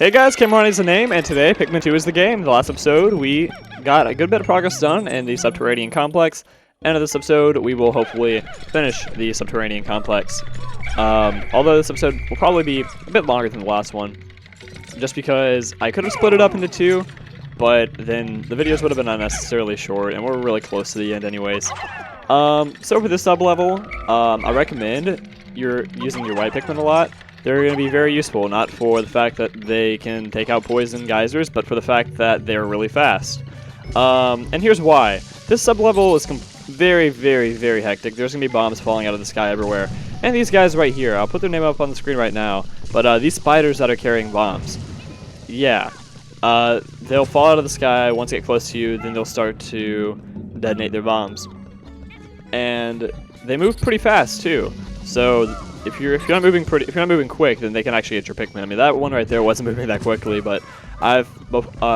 Hey guys, Cameron is the name, and today Pikmin 2 is the game. The last episode, we got a good bit of progress done in the subterranean complex, and in this episode, we will hopefully finish the subterranean complex. Although this episode will probably be a bit longer than the last one, just because I could have split it up into two, but then the videos would have been unnecessarily short, and we're really close to the end anyways. So for this sub-level, I recommend you're using your white Pikmin a lot. They're going to be very useful, not for the fact that they can take out poison geysers, but for the fact that they're really fast. And here's why. This sub-level is very, very, very hectic. There's going to be bombs falling out of the sky everywhere. And these guys right here, I'll put their name up on the screen right now, but these spiders that are carrying bombs, yeah, they'll fall out of the sky once they get close to you, then they'll start to detonate their bombs. And they move pretty fast too, so if you're not moving quick, then they can actually hit your Pikmin. I mean, that one right there wasn't moving that quickly, but when I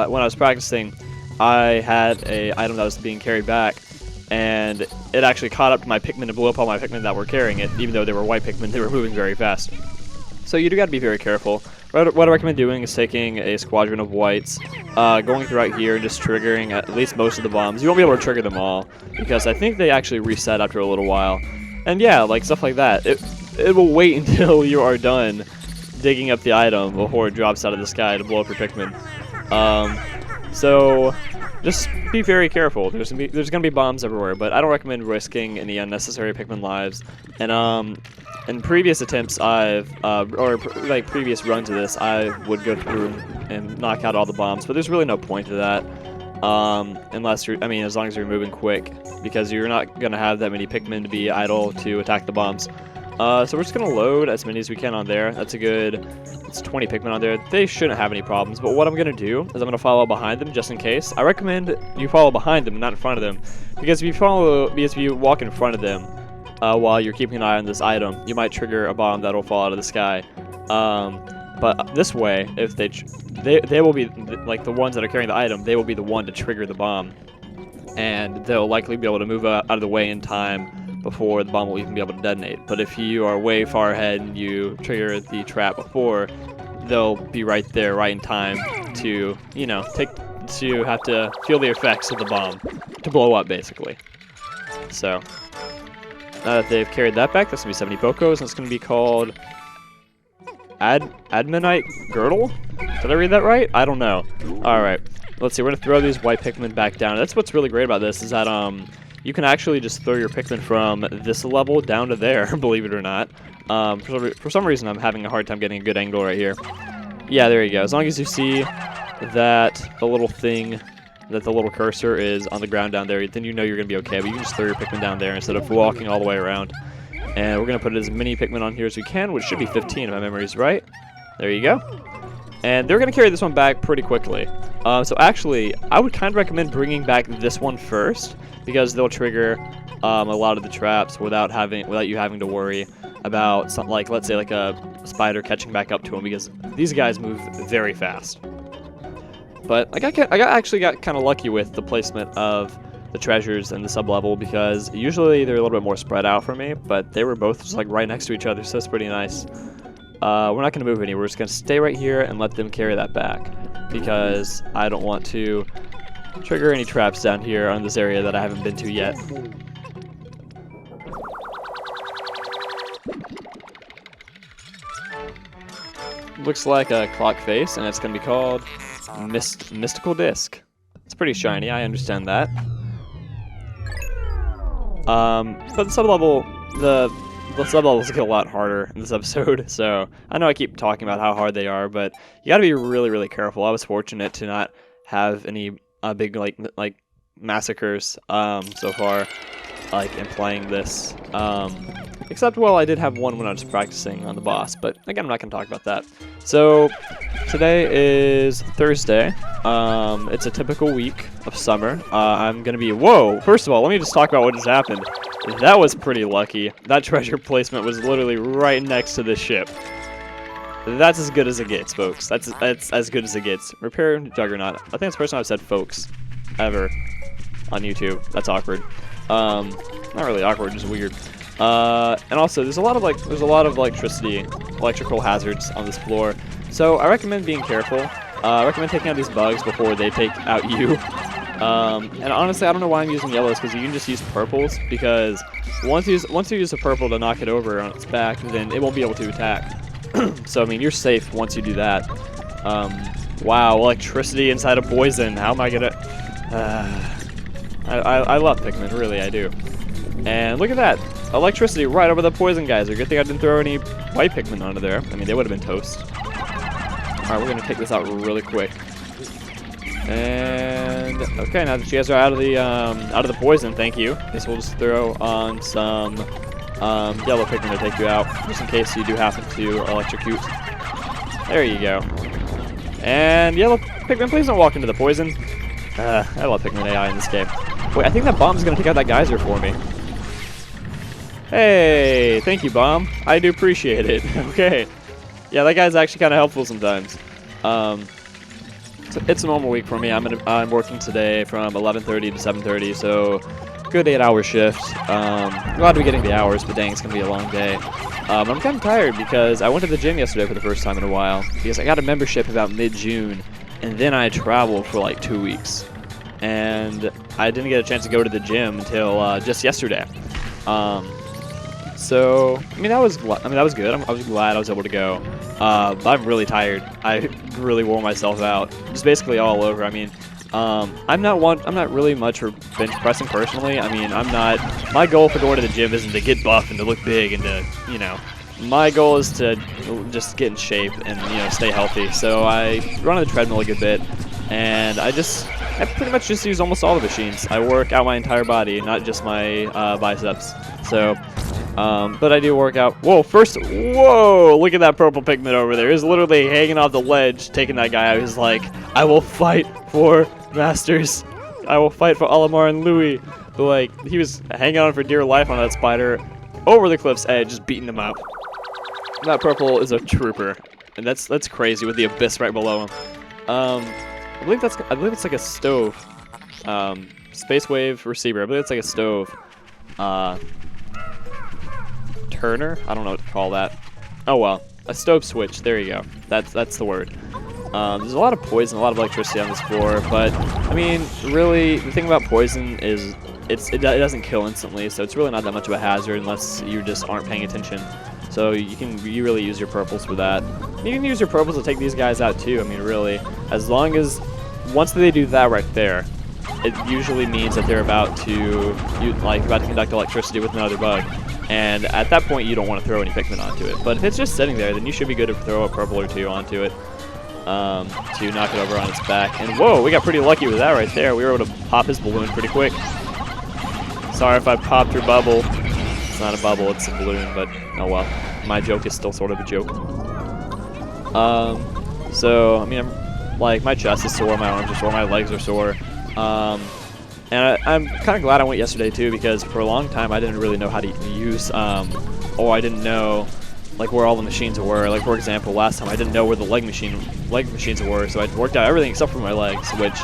was practicing, I had a item that was being carried back, and it actually caught up to my Pikmin and blew up all my Pikmin that were carrying it. Even though they were white Pikmin, they were moving very fast. So you do got to be very careful. What I recommend doing is taking a squadron of whites, going through right here and just triggering at least most of the bombs. You won't be able to trigger them all, because I think they actually reset after a little while. And yeah, like stuff like that. It will wait until you are done digging up the item before it drops out of the sky to blow up your Pikmin. So just be very careful. There's gonna be bombs everywhere, but I don't recommend risking any unnecessary Pikmin lives. And in previous attempts, previous runs of this, I would go through and knock out all the bombs, but there's really no point to that. As long as you're moving quick, because you're not gonna have that many Pikmin to be idle to attack the bombs. So we're just going to load as many as we can on there. It's 20 Pikmin on there. They shouldn't have any problems, but what I'm going to do is I'm going to follow behind them just in case. I recommend you follow behind them, not in front of them, because if you walk in front of them while you're keeping an eye on this item, you might trigger a bomb that'll fall out of the sky. But this way, if they will be, like the ones that are carrying the item, they will be the one to trigger the bomb, and they'll likely be able to move out of the way in time before the bomb will even be able to detonate. But if you are way far ahead and you trigger the trap before, they'll be right there, right in time to, have to feel the effects of the bomb to blow up, basically. So now that they've carried that back, that's gonna be 70 Bocos, and it's gonna be called Admonite Girdle. Did I read that right? I don't know. All right, let's see. We're gonna throw these white Pikmin back down. That's what's really great about this, is that you can actually just throw your Pikmin from this level down to there, believe it or not. For some reason, I'm having a hard time getting a good angle right here. Yeah, there you go. As long as you see that the little thing, that the little cursor is on the ground down there, then you know you're going to be okay. But you can just throw your Pikmin down there instead of walking all the way around. And we're going to put as many Pikmin on here as we can, which should be 15 if my memory is right. There you go. And they're going to carry this one back pretty quickly. So actually, I would kind of recommend bringing back this one first, because they'll trigger a lot of the traps without you having to worry about something like, let's say, like a spider catching back up to them, because these guys move very fast. But I actually got kind of lucky with the placement of the treasures in the sub-level, because usually they're a little bit more spread out for me, but they were both just like right next to each other, so it's pretty nice. We're not going to move anywhere. We're just going to stay right here and let them carry that back, because I don't want to trigger any traps down here on this area that I haven't been to yet. Looks like a clock face, and it's going to be called Mystical Disc. It's pretty shiny, I understand that. But the sub-levels get a lot harder in this episode, so I know I keep talking about how hard they are, but you gotta be really, really careful. I was fortunate to not have any big like massacres so far, in playing this. Except, well, I did have one when I was practicing on the boss, but again, I'm not gonna talk about that. So today is Thursday. It's a typical week of summer. I'm gonna be first of all, let me just talk about what just happened. That was pretty lucky. That treasure placement was literally right next to this ship. That's as good as it gets, folks. That's as good as it gets. Repair Juggernaut. I think that's the first time I've said folks ever on YouTube. That's awkward. Not really awkward, just weird. And also, there's a lot of electrical hazards on this floor. So I recommend being careful. I recommend taking out these bugs before they take out you. And honestly, I don't know why I'm using yellows, because you can just use purples, because once you use a purple to knock it over on its back, then it won't be able to attack. So, I mean, you're safe once you do that. Wow, electricity inside of poison. How am I gonna... I love Pikmin, really, I do. And look at that. Electricity right over the poison geyser. Good thing I didn't throw any white Pikmin onto there. I mean, they would have been toast. Alright, we're gonna take this out really quick. And okay, now that you guys are out of the poison, thank you. I guess we'll just throw on some yellow Pikmin to take you out, just in case you do happen to electrocute. There you go. And yellow Pikmin, please don't walk into the poison. I love Pikmin AI in this game. Wait, I think that bomb's gonna take out that geyser for me. Hey, thank you, bomb. I do appreciate it. Okay. Yeah, that guy's actually kind of helpful sometimes. It's a normal week for me. I'm working today from 11:30 to 7:30, so good 8-hour shift. Glad to be getting the hours, but dang, it's gonna be a long day. I'm kind of tired because I went to the gym yesterday for the first time in a while, because I got a membership about mid-June, and then I traveled for like 2 weeks, and I didn't get a chance to go to the gym until just yesterday. So I mean that was good. I was glad I was able to go. But I'm really tired. I really wore myself out. Just basically all over. I mean, I'm not really much for bench pressing personally. I mean, my goal for going to the gym isn't to get buff and to look big and to, you know, my goal is to just get in shape and, you know, stay healthy. So I run on the treadmill a good bit, and I pretty much just use almost all the machines. I work out my entire body, not just my biceps. So. But I do work out. Whoa, whoa, look at that purple Pikmin over there. He's literally hanging off the ledge, taking that guy out. He's like, I will fight for Masters. I will fight for Olimar and Louis. But, like, he was hanging on for dear life on that spider over the cliff's edge, just beating him up. That purple is a trooper. And that's crazy with the abyss right below him. I believe it's like a stove. Space wave receiver. I believe it's like a stove. Turner? I don't know what to call that. Oh well, a stove switch. There you go. That's the word. There's a lot of poison, a lot of electricity on this floor, but I mean, really, the thing about poison is it doesn't kill instantly, so it's really not that much of a hazard unless you just aren't paying attention. So you really use your purples for that. You can use your purples to take these guys out too. I mean, really, as long as once they do that right there, it usually means that they're about to conduct electricity with another bug. And at that point, you don't want to throw any Pikmin onto it. But if it's just sitting there, then you should be good to throw a purple or two onto it to knock it over on its back. And whoa, we got pretty lucky with that right there. We were able to pop his balloon pretty quick. Sorry if I popped your bubble. It's not a bubble, it's a balloon, but oh well. My joke is still sort of a joke. So, I mean, my chest is sore, my arms are sore, my legs are sore. And I'm kind of glad I went yesterday too, because for a long time I didn't really know how to use, or I didn't know like where all the machines were. Like for example, last time I didn't know where the leg machines were, so I worked out everything except for my legs. Which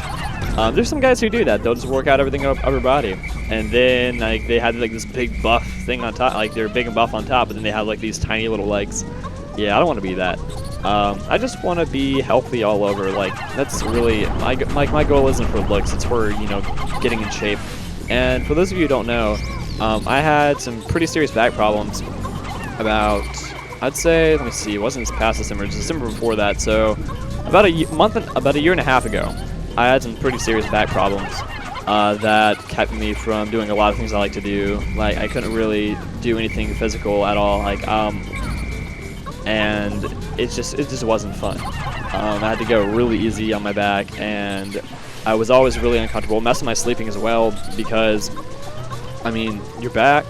there's some guys who do that. They'll just work out everything upper body, and then like they had like this big buff thing on top, like they're big and buff on top, but then they have like these tiny little legs. Yeah, I don't want to be that. I just want to be healthy all over. Like that's really my goal isn't for looks. It's for, you know, getting in shape. And for those of you who don't know, I had some pretty serious back problems about, I'd say, let me see, it wasn't past December, it was December before that. So about a year and a half ago, I had some pretty serious back problems that kept me from doing a lot of things I like to do. Like I couldn't really do anything physical at all. Like and it just wasn't fun. I had to go really easy on my back, and I was always really uncomfortable. It messed with my sleeping as well, because I mean your back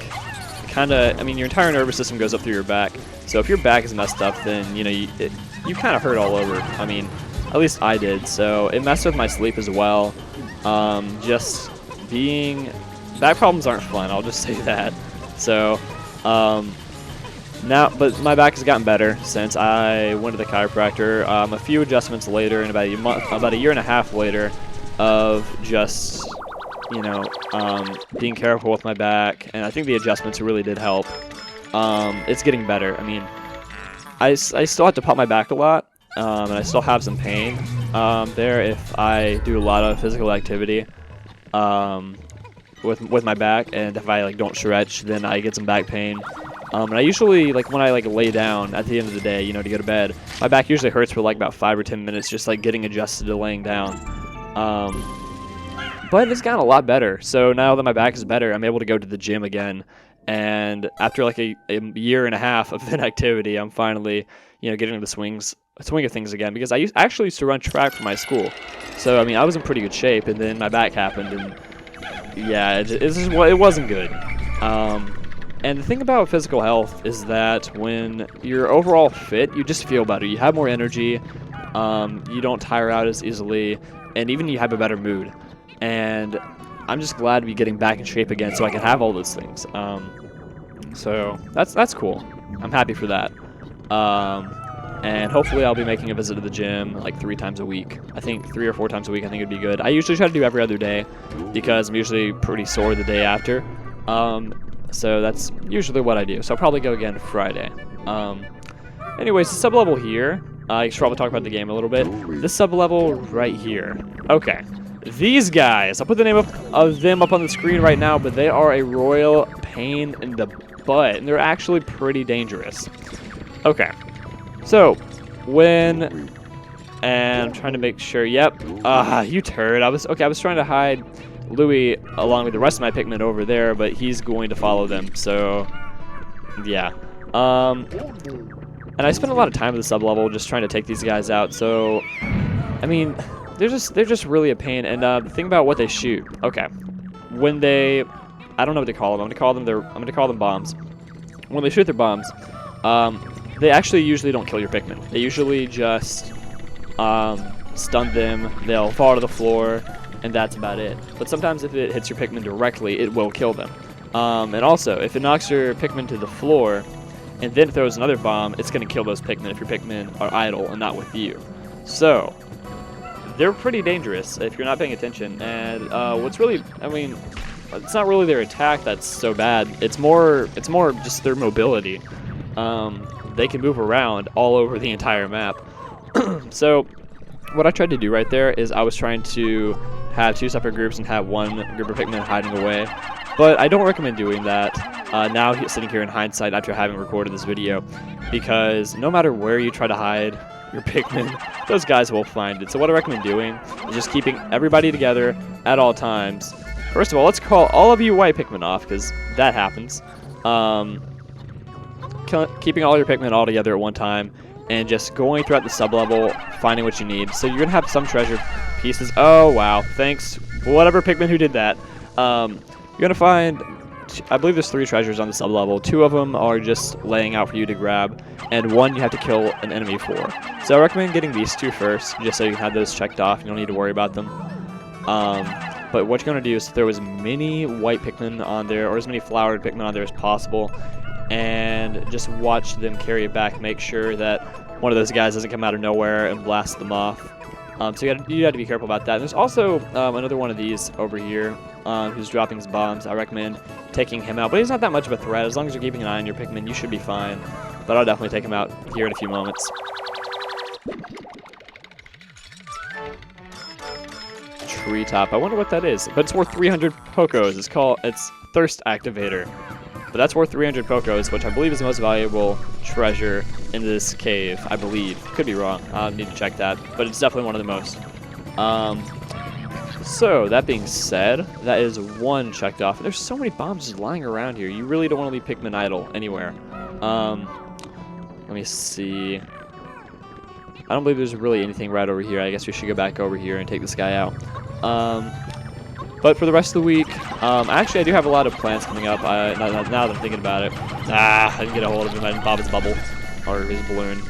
your entire nervous system goes up through your back. So if your back is messed up, then you know you kind of hurt all over. I mean, at least I did. So it messed with my sleep as well. Just back problems aren't fun, I'll just say that. So but my back has gotten better since I went to the chiropractor. A few adjustments later, and about a year and a half later, of just, you know, being careful with my back, and I think the adjustments really did help. It's getting better. I mean, I still have to pop my back a lot, and I still have some pain there if I do a lot of physical activity with my back, and if I like don't stretch, then I get some back pain. And I usually, like, when I like lay down at the end of the day, you know, to go to bed, my back usually hurts for like about 5 or 10 minutes, just like getting adjusted to laying down. But it's gotten a lot better. So now that my back is better, I'm able to go to the gym again. And after like a year and a half of inactivity, I'm finally, you know, getting into the swing of things again. Because I actually used to run track for my school. So, I mean, I was in pretty good shape, and then my back happened, and yeah, it wasn't good. And the thing about physical health is that when you're overall fit, you just feel better. You have more energy, you don't tire out as easily, and even you have a better mood. And I'm just glad to be getting back in shape again so I can have all those things. So that's cool. I'm happy for that. And hopefully I'll be making a visit to the gym like 3 times a week. I think 3 or 4 times a week I think it'd be good. I usually try to do every other day because I'm usually pretty sore the day after. So that's usually what I do. So I'll probably go again Friday. Anyways, the sub-level here, I should probably talk about the game a little bit. This sub-level right here. Okay. These guys, I'll put the name of them up on the screen right now, but they are a royal pain in the butt, and they're actually pretty dangerous. Okay. So, and I'm trying to make sure, yep, you turd. I was trying to hide Louis along with the rest of my Pikmin over there, but he's going to follow them, so, yeah. And I spent a lot of time at the sub-level just trying to take these guys out, so, I mean, they're just really a pain, and the thing about what they shoot, okay, when they, I don't know what to call them, I'm gonna call them bombs. When they shoot their bombs, they actually usually don't kill your Pikmin. They usually just stun them, they'll fall to the floor, and that's about it. But sometimes if it hits your Pikmin directly, it will kill them. And also, if it knocks your Pikmin to the floor and then throws another bomb, it's going to kill those Pikmin if your Pikmin are idle and not with you. So, they're pretty dangerous if you're not paying attention. And what's really, I mean, it's not really their attack that's so bad. It's more just their mobility. They can move around all over the entire map. So, what I tried to do right there is I was trying to have 2 separate groups and have one group of Pikmin hiding away. But I don't recommend doing that now sitting here in hindsight after having recorded this video, because no matter where you try to hide your Pikmin, those guys will find it. So what I recommend doing is just keeping everybody together at all times. First of all, let's call all of you white Pikmin off, because that happens. Keeping all your Pikmin all together at one time, and just going throughout the sub-level, finding what you need. So you're going to have some treasure pieces. Oh, wow. Thanks, whatever Pikmin who did that. You're going to find, I believe there's 3 treasures on the sub-level. 2 of them are just laying out for you to grab, and 1 you have to kill an enemy for. So I recommend getting these 2 first, just so you can have those checked off. You don't need to worry about them. But what you're going to do is throw as many white Pikmin on there, or as many flowered Pikmin on there as possible, and just watch them carry it back. Make sure that one of those guys doesn't come out of nowhere and blast them off. So you have to be careful about that. And there's also another one of these over here who's dropping his bombs. I recommend taking him out, but he's not that much of a threat. As long as you're keeping an eye on your Pikmin, you should be fine. But I'll definitely take him out here in a few moments. Treetop. I wonder what that is. But it's worth 300 Pokos. It's Thirst Activator. But that's worth 300 Pokos, which I believe is the most valuable treasure in this cave, I believe. Could be wrong. I'll need to check that. But it's definitely one of the most. So, that being said, that is 1 checked off. There's so many bombs just lying around here. You really don't want to leave Pikmin idle anywhere. Let me see. I don't believe there's really anything right over here. I guess we should go back over here and take this guy out. But for the rest of the week, actually I do have a lot of plans coming up. Now that I'm thinking about it. I didn't get a hold of him. I didn't pop his bubble or his balloon.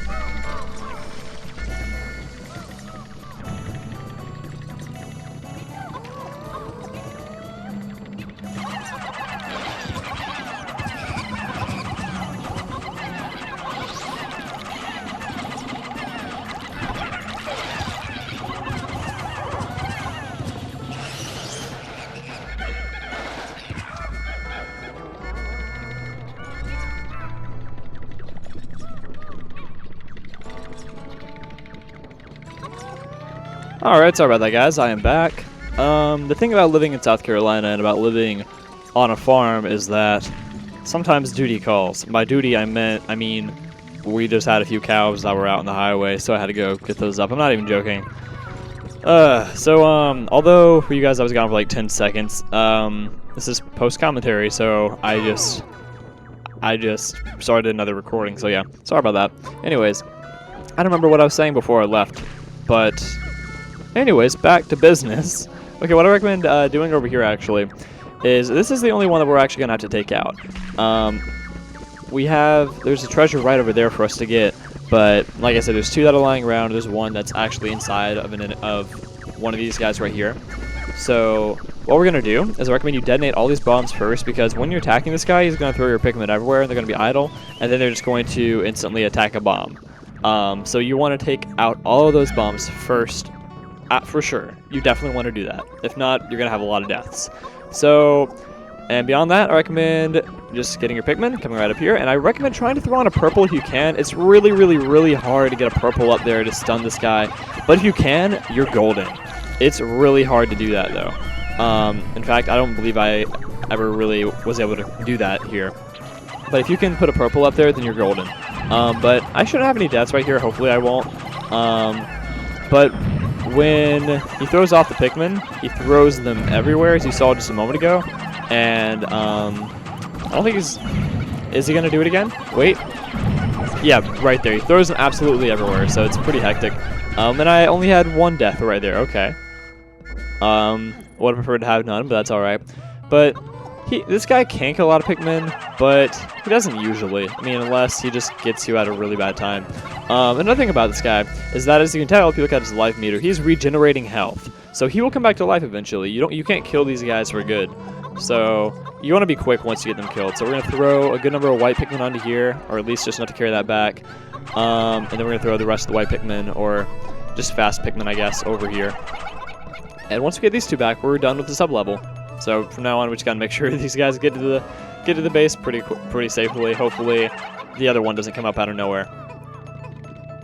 Alright, sorry about that, guys. I am back. The thing about living in South Carolina and about living on a farm is that sometimes duty calls. By duty, I mean, we just had a few cows that were out on the highway, so I had to go get those up. I'm not even joking. Although for you guys I was gone for like 10 seconds, this is post-commentary, so I just started another recording, so yeah, sorry about that. Anyways, I don't remember what I was saying before I left, but anyways, back to business. Okay, what I recommend doing over here actually is, this is the only one that we're actually gonna have to take out. There's a treasure right over there for us to get, but like I said, there's two that are lying around. There's one that's actually inside of one of these guys right here. So what we're gonna do is I recommend you detonate all these bombs first, because when you're attacking this guy, he's gonna throw your Pikmin everywhere, and they're gonna be idle, and then they're just going to instantly attack a bomb. So you want to take out all of those bombs first, for sure. You definitely want to do that. If not, you're gonna have a lot of deaths. So, and beyond that, I recommend just getting your Pikmin, coming right up here, and I recommend trying to throw on a purple if you can. It's really, really, really hard to get a purple up there to stun this guy, but if you can, you're golden. It's really hard to do that, though. In fact, I don't believe I ever really was able to do that here. But if you can put a purple up there, then you're golden. But I shouldn't have any deaths right here. Hopefully I won't. But when he throws off the Pikmin, he throws them everywhere, as you saw just a moment ago. And I don't think is he going to do it again? Wait. Yeah, right there. He throws them absolutely everywhere, so it's pretty hectic. And I only had one death right there. Okay. Would have preferred to have none, but that's alright. But this guy can kill a lot of Pikmin, but he doesn't usually. I mean, unless he just gets you at a really bad time. Another thing about this guy is that, as you can tell, if you look at his life meter, he's regenerating health. So he will come back to life eventually. You can't kill these guys for good. So you want to be quick once you get them killed. So we're going to throw a good number of white Pikmin onto here, or at least just enough to carry that back. And then we're going to throw the rest of the white Pikmin, or just fast Pikmin, I guess, over here. And once we get these two back, we're done with the sub-level. So from now on, we just gotta make sure these guys get to the base pretty safely. Hopefully, the other one doesn't come up out of nowhere.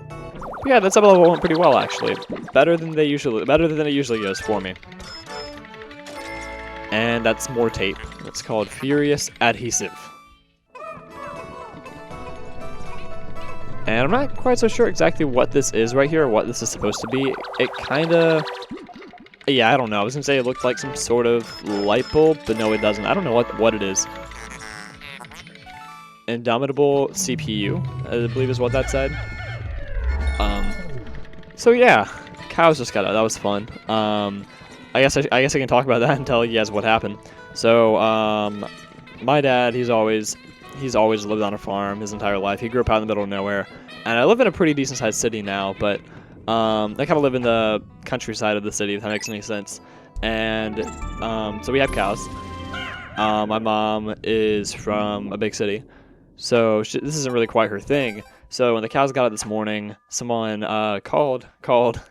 But yeah, that sub-level went pretty well, actually. Better than it usually goes for me. And that's more tape. It's called Furious Adhesive. And I'm not quite so sure exactly what this is right here, or what this is supposed to be. It kinda... Yeah, I don't know. I was gonna say it looked like some sort of light bulb, but no, it doesn't. I don't know what it is. Indomitable CPU, I believe is what that said. So yeah, cows just got out. That was fun. I guess I can talk about that and tell you guys what happened. So, my dad, he's always lived on a farm his entire life. He grew up out in the middle of nowhere, and I live in a pretty decent sized city now, but I kind of live in the countryside of the city, if that makes any sense. And so we have cows. My mom is from a big city, so this isn't really quite her thing. So when the cows got out this morning, someone called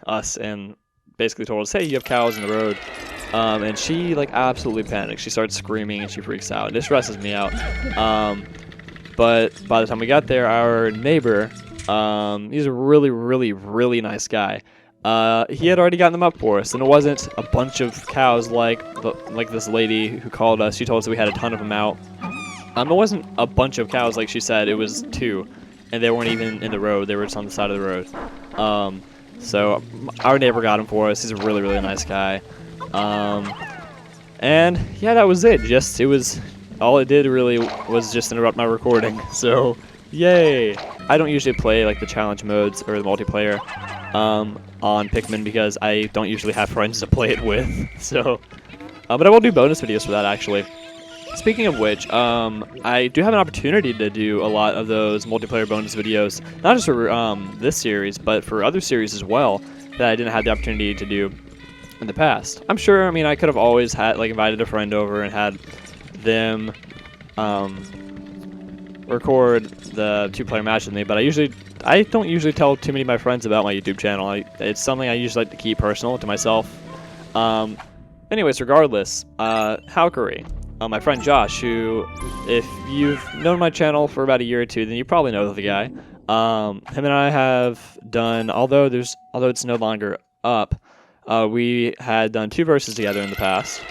us and basically told us, "Hey, you have cows in the road." And she like absolutely panics. She starts screaming and she freaks out. This stresses me out. But by the time we got there, our neighbor, he's a really, really, really nice guy. He had already gotten them up for us, and it wasn't a bunch of cows like this lady who called us. She told us that we had a ton of them out. It wasn't a bunch of cows like she said. It was two, and they weren't even in the road. They were just on the side of the road. So our neighbor got them for us. He's a really, really nice guy. And yeah, that was it. All it did really was just interrupt my recording. So yay! I don't usually play like the challenge modes or the multiplayer on Pikmin because I don't usually have friends to play it with. So, but I will do bonus videos for that actually. Speaking of which, I do have an opportunity to do a lot of those multiplayer bonus videos, not just for this series, but for other series as well that I didn't have the opportunity to do in the past. I'm sure, I mean, I could have always had, like, invited a friend over and had them record the two-player match with me, but I don't usually tell too many of my friends about my YouTube channel. It's something I usually like to keep personal to myself. Anyways, regardless, Halkery, my friend Josh, who, if you've known my channel for about a year or two, then you probably know the guy. Him and I have done, although it's no longer up, we had done 2 verses together in the past,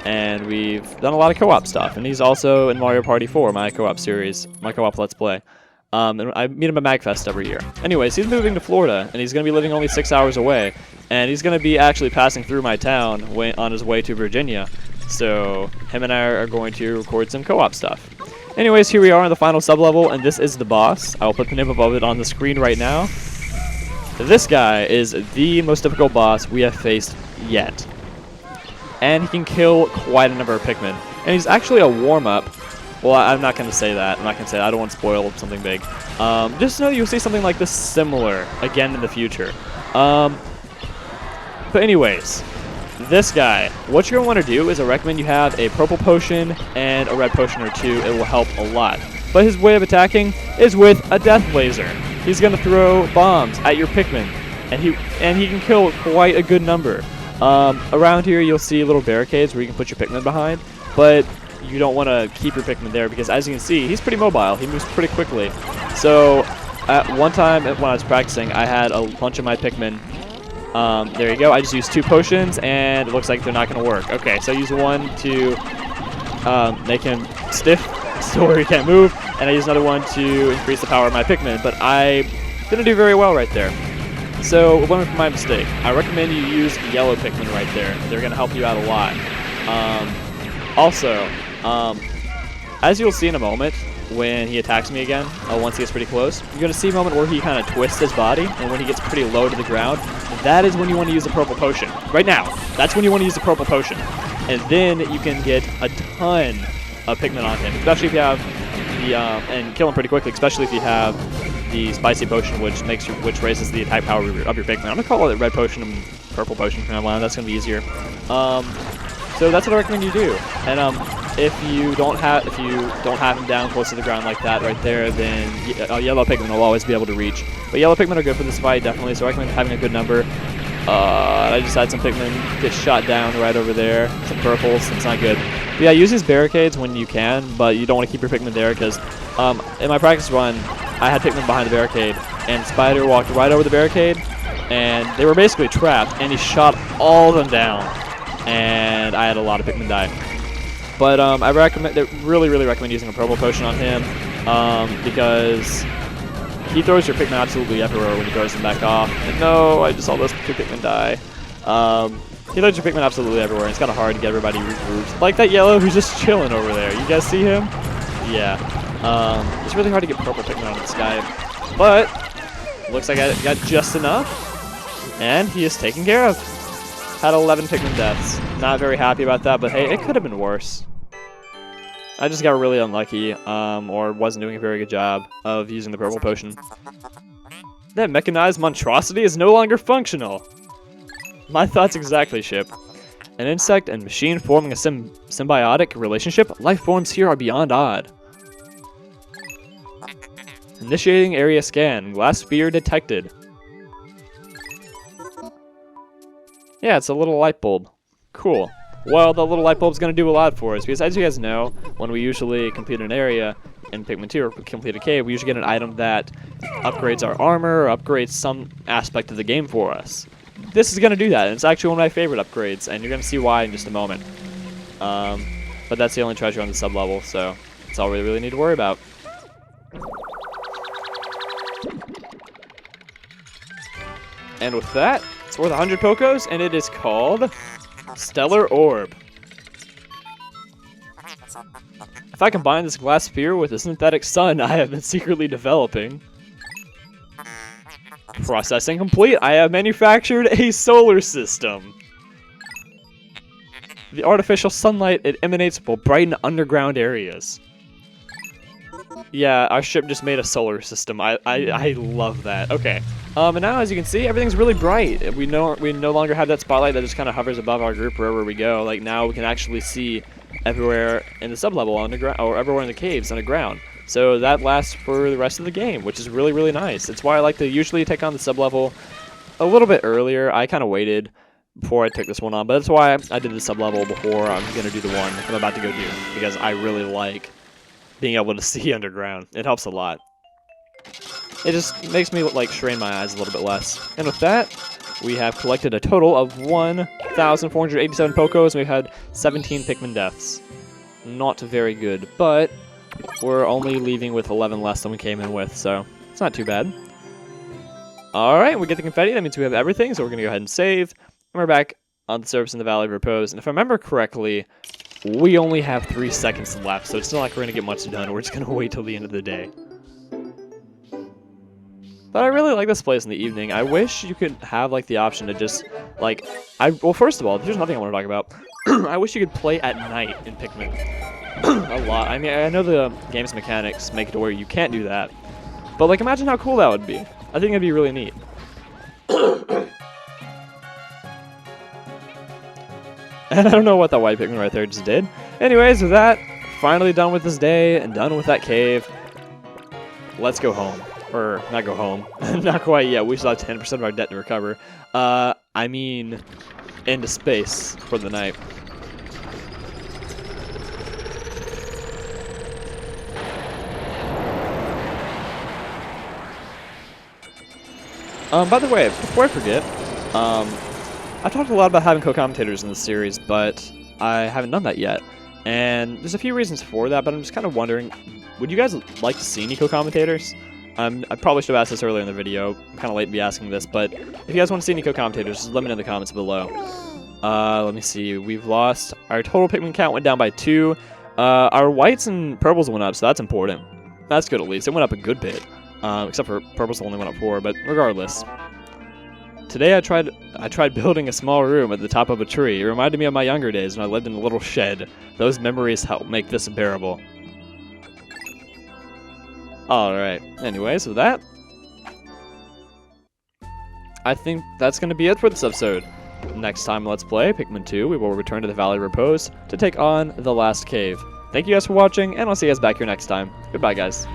and we've done a lot of co-op stuff. And he's also in Mario Party 4, my co-op series, my co-op Let's Play. And I meet him at MagFest every year. Anyways, he's moving to Florida, and he's going to be living only 6 hours away. And he's going to be actually passing through my town on his way to Virginia. So him and I are going to record some co-op stuff. Anyways, here we are on the final sub-level, and this is the boss. I will put the name above it on the screen right now. This guy is the most difficult boss we have faced yet. And he can kill quite a number of Pikmin. And he's actually a warm-up. Well, I'm not going to say that. I'm not going to say that. I don't want to spoil something big. Just know you'll see something like this similar again in the future. But anyways, this guy, what you're going to want to do is I recommend you have a purple potion and a red potion or 2. It will help a lot. But his way of attacking is with a death laser. He's going to throw bombs at your Pikmin, and he can kill quite a good number. Around here you'll see little barricades where you can put your Pikmin behind, but you don't want to keep your Pikmin there because, as you can see, he's pretty mobile. He moves pretty quickly. So at one time when I was practicing, I had a bunch of my Pikmin. There you go. I just used 2 potions, and it looks like they're not going to work. Okay, so I use one to make him stiff so he can't move, and I use another one to increase the power of my Pikmin, but I didn't do very well right there. So learn from my mistake. I recommend you use yellow Pikmin right there. They're going to help you out a lot. Also, as you'll see in a moment, when he attacks me again, once he gets pretty close, you're going to see a moment where he kind of twists his body, and when he gets pretty low to the ground, that is when you want to use the purple potion. Right now, that's when you want to use the purple potion. And then you can get a ton of Pikmin on him, especially if you have the, and kill him pretty quickly, especially if you have the spicy potion, which raises the attack power of your Pikmin. I'm going to call it red potion and purple potion from now on. That's going to be easier. So that's what I recommend you do. And if you don't have him down close to the ground like that right there, then yellow Pikmin will always be able to reach. But yellow Pikmin are good for this fight, definitely. So I recommend having a good number. I just had some Pikmin get shot down right over there. Some purples. It's not good. But yeah, use these barricades when you can, but you don't want to keep your Pikmin there because in my practice run, I had Pikmin behind the barricade, and Spider walked right over the barricade, and they were basically trapped, and he shot all of them down, and I had a lot of Pikmin die. But I really recommend using a purple potion on him because he throws your Pikmin absolutely everywhere when he throws them back off. And no, I just saw those 2 Pikmin die. He throws your Pikmin absolutely everywhere, and it's kind of hard to get everybody regrouped. Like that yellow who's just chilling over there. You guys see him? Yeah. It's really hard to get purple Pikmin on this guy, but looks like I got just enough, and he is taken care of. Had 11 Pikmin deaths. Not very happy about that, but hey, it could have been worse. I just got really unlucky, or wasn't doing a very good job of using the purple potion. That mechanized monstrosity is no longer functional. My thoughts exactly, Ship. An insect and machine forming a symbiotic relationship? Life forms here are beyond odd. Initiating area scan. Glass sphere detected. Yeah, it's a little light bulb. Cool. Well, the little light bulb's going to do a lot for us, because as you guys know, when we usually complete an area in Pikmin 2 or complete a cave, we usually get an item that upgrades our armor or upgrades some aspect of the game for us. This is going to do that, and it's actually one of my favorite upgrades, and you're going to see why in just a moment. But that's the only treasure on the sub-level, so that's all we really need to worry about. And with that, it's worth 100 Pokos, and it is called Stellar Orb. If I combine this glass sphere with a synthetic sun I have been secretly developing... Processing complete. I have manufactured a solar system. The artificial sunlight it emanates will brighten underground areas. Yeah, our ship just made a solar system. I love that. Okay. And now, as you can see, everything's really bright. We no longer have that spotlight that just kind of hovers above our group wherever we go. Like, now we can actually see everywhere in the sub-level underground, or everywhere in the caves underground. So that lasts for the rest of the game, which is really, really nice. It's why I like to usually take on the sub-level a little bit earlier. I kind of waited before I took this one on, but that's why I did the sub-level before I'm going to do the one I'm about to go do, because I really like being able to see underground. It helps a lot. It just makes me like strain my eyes a little bit less. And with that, we have collected a total of 1,487 Pokos, and we've had 17 Pikmin deaths. Not very good, but we're only leaving with 11 less than we came in with, so it's not too bad. Alright, we get the confetti, that means we have everything, so we're going to go ahead and save. And we're back on the surface in the Valley of Repose, and if I remember correctly, we only have 3 seconds left, so it's not like we're going to get much done. We're just going to wait till the end of the day. But I really like this place in the evening. I wish you could have, like, the option to just, like... Well, first of all, there's nothing I want to talk about. I wish you could play at night in Pikmin. A lot. I mean, I know the game's mechanics make it to where you can't do that. But, like, imagine how cool that would be. I think it'd be really neat. And I don't know what that white Pikmin right there just did. Anyways, with that, finally done with this day and done with that cave. Let's go home. Or, not go home. Not quite yet. We still have 10% of our debt to recover. I mean, into space for the night. By the way, before I forget, I've talked a lot about having co-commentators in this series, but I haven't done that yet. And there's a few reasons for that, but I'm just kind of wondering, would you guys like to see any co-commentators? I probably should have asked this earlier in the video. I'm kind of late to be asking this, but if you guys want to see any co-commentators, just let me know in the comments below. Let me see. We've lost... Our total Pikmin count went down by 2. Our whites and purples went up, so that's important. That's good at least. It went up a good bit. Except for purples only went up 4, but regardless. Today I tried building a small room at the top of a tree. It reminded me of my younger days when I lived in a little shed. Those memories help make this bearable. Alright, anyways, with that, I think that's going to be it for this episode. Next time Let's Play Pikmin 2, we will return to the Valley of Repose to take on the last cave. Thank you guys for watching, and I'll see you guys back here next time. Goodbye, guys.